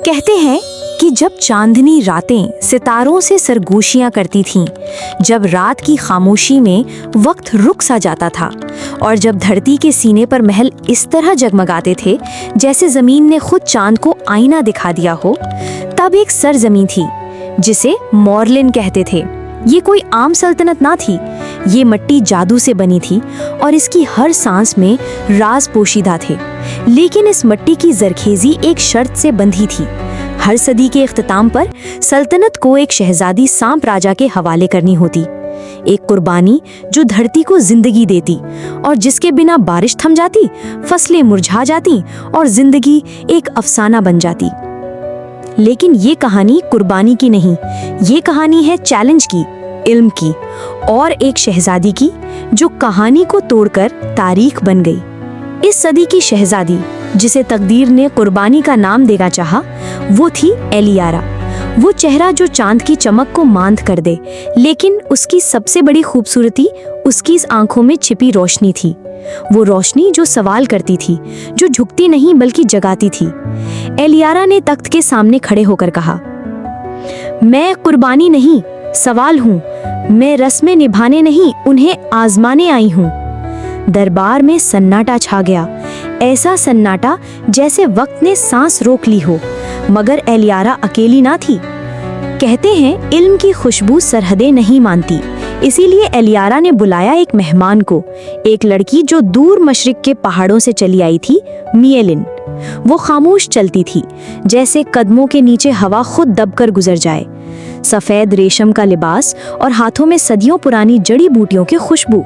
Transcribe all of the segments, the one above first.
कहते हैं कि जब चांदनी रातें सितारों से सरगोशियां करती थीं, जब रात की खामोशी में वक्त रुक सा जाता था और जब धरती के सीने पर महल इस तरह जगमगाते थे जैसे जमीन ने खुद चांद को आईना दिखा दिया हो, तब एक सरजमीं थी जिसे मॉर्लिन कहते थे। ये कोई आम सल्तनत ना थी, ये मिट्टी जादू से बनी थी और इसकी हर सांस में राज पोशीदा थे। लेकिन इस मिट्टी की जरखेजी एक शर्त से बंधी थी। हर सदी के इख्तिताम पर सल्तनत को एक शहजादी सांप राजा के हवाले करनी होती, एक कुर्बानी जो धरती को जिंदगी देती और जिसके बिना बारिश थम जाती, फसलें मुरझा जाती और जिंदगी एक अफसाना बन जाती। लेकिन ये कहानी कुर्बानी की नहीं, ये कहानी है चैलेंज की, इल्म की और एक शहजादी की जो कहानी को तोड़कर तारीख बन गई। इस सदी की शहजादी जिसे तकदीर ने कुर्बानी का नाम देना चाहा, वो थी एलियारा। वो चेहरा जो चांद की चमक को मांद कर दे, लेकिन उसकी सबसे बड़ी खूबसूरती उसकी इस आंखों में छिपी रोशनी थी। वो रोशनी जो सवाल करती थी, जो झुकती नहीं बल्कि जगाती थी। एलियारा ने तख्त के सामने खड़े होकर कहा, मैं कुर्बानी नहीं, सवाल हूँ। मैं रस्में निभाने नहीं, उन्हें आजमाने आई हूँ। दरबार में सन्नाटा छा गया, ऐसा सन्नाटा जैसे वक्त ने सांस रोक ली हो। मगर एलियारा अकेली ना थी। कहते हैं इल्म की खुशबू सरहदें नहीं मानती, इसीलिए एलियारा ने बुलाया एक मेहमान को, एक लड़की जो दूर मशरिक के पहाड़ों से चली आई थी, मिएलिन। वो खामोश चलती थी, जैसे कदमों के नीचे हवा खुद दबकर गुजर जाए। सफेद रेशम का लिबास और हाथों में सदियों पुरानी जड़ी बूटियों की खुशबू।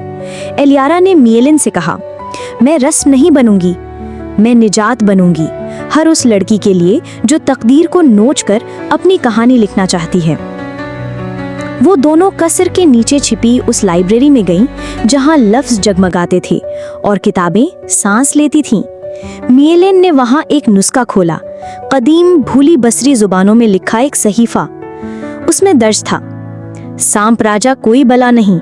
एलियारा ने मिएलिन से कहा, मैं रस्म नहीं बनूंगी, मैं निजात बनूंगी, हर उस लड़की के लिए जो तकदीर को नोचकर अपनी कहानी लिखना चाहती है। वो दोनों कसर के नीचे छिपी उस लाइब्रेरी में गईं, जहां लफ्ज जगमगाते थे और किताबें सांस लेती थीं। मिएलिन ने वहां एक नुस्खा खोला, कदीम भूली बसरी जुबानों में लिखा एक सहीफा। उसमें दर्ज था, सांप राजा कोई बला नहीं,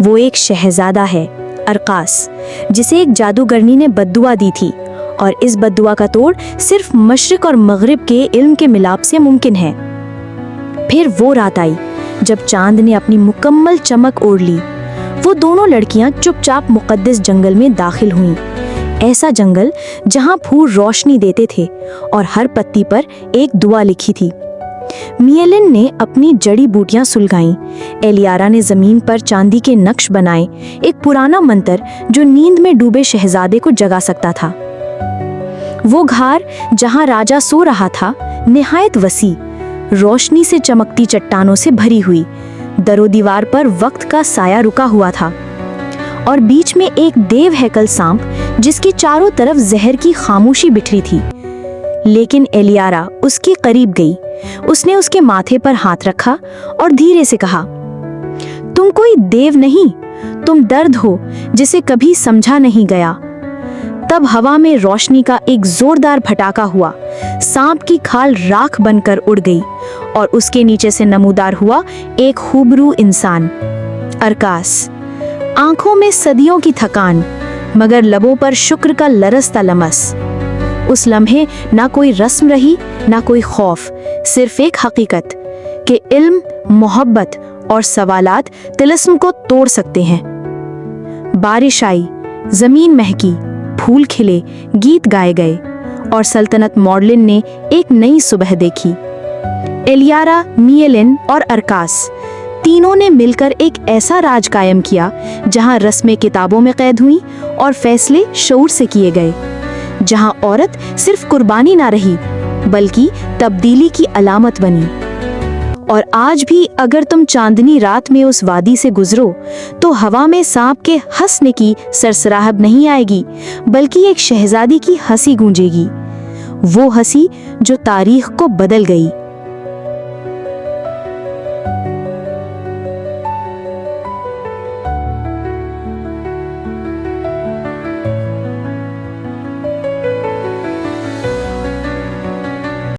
वो एक शहजादा है, अरकास, जिसे एक जादूगरनी ने बद्दुआ दी थी और इस बद्दुआ का तोड़ सिर्फ मशरिक और मगरिब के इल्म के मिलाप से मुमकिन है। फिर वो रात आई जब चांद ने अपनी मुकम्मल चमक ओढ़ ली। वो दोनों लड़कियां चुपचाप मुकद्दस जंगल में दाखिल हुईं। ऐसा जंगल जहां फूल रोशनी देते थे और हर पत्ती पर एक दुआ लिखी थी। मिएलिन ने अपनी जड़ी बूटियां सुलगाईं। एलियारा ने जमीन पर चांदी के नक्श बनाए, एक पुराना मंत्र जो नींद में डूबे शहजादे को जगा सकता था। वो घार जहां राजा सो रहा था, निहायत वसी, रोशनी से चमकती चट्टानों से भरी हुई। दरो दीवार पर वक्त का साया रुका हुआ था और बीच में एक देव हैकल सांप जिसकी चारों तरफ जहर की खामोशी बिखरी थी। लेकिन एलियारा उसके करीब गई। उसने उसके माथे पर हाथ रखा और धीरे से कहा, तुम कोई देव नहीं, तुम दर्द हो जिसे कभी समझा नहीं गया। तब हवा में रोशनी का एक जोरदार फटाका हुआ। सांप की खाल राख बनकर उड़ गई और उसके नीचे से नमूदार हुआ एक खूबरू इंसान, अरकास। आंखों में सदियों की थकान, मगर लबों पर शुक्र का लरसता लमस। उस लम्हे ना कोई रस्म रही, ना कोई खौफ, सिर्फ एक हकीकत कि इल्म, मोहब्बत और सवालात तिलिस्म को तोड़ सकते हैं। बारिश आई, जमीन महकी, फूल खिले, गीत गाए गए और सल्तनत मॉर्लिन ने एक नई सुबह देखी। एलियारा, मिएलिन और अरकास तीनों ने मिलकर एक ऐसा राज कायम किया जहां रस्में किताबों में कैद हुई और फैसले शऊर से किए गए, जहां औरत सिर्फ कुर्बानी ना रही बल्कि तब्दीली की अलामत बनी। और आज भी अगर तुम चांदनी रात में उस वादी से गुजरो तो हवा में सांप के हंसने की सरसराहट नहीं आएगी, बल्कि एक शहजादी की हंसी गूंजेगी, वो हंसी जो तारीख को बदल गई।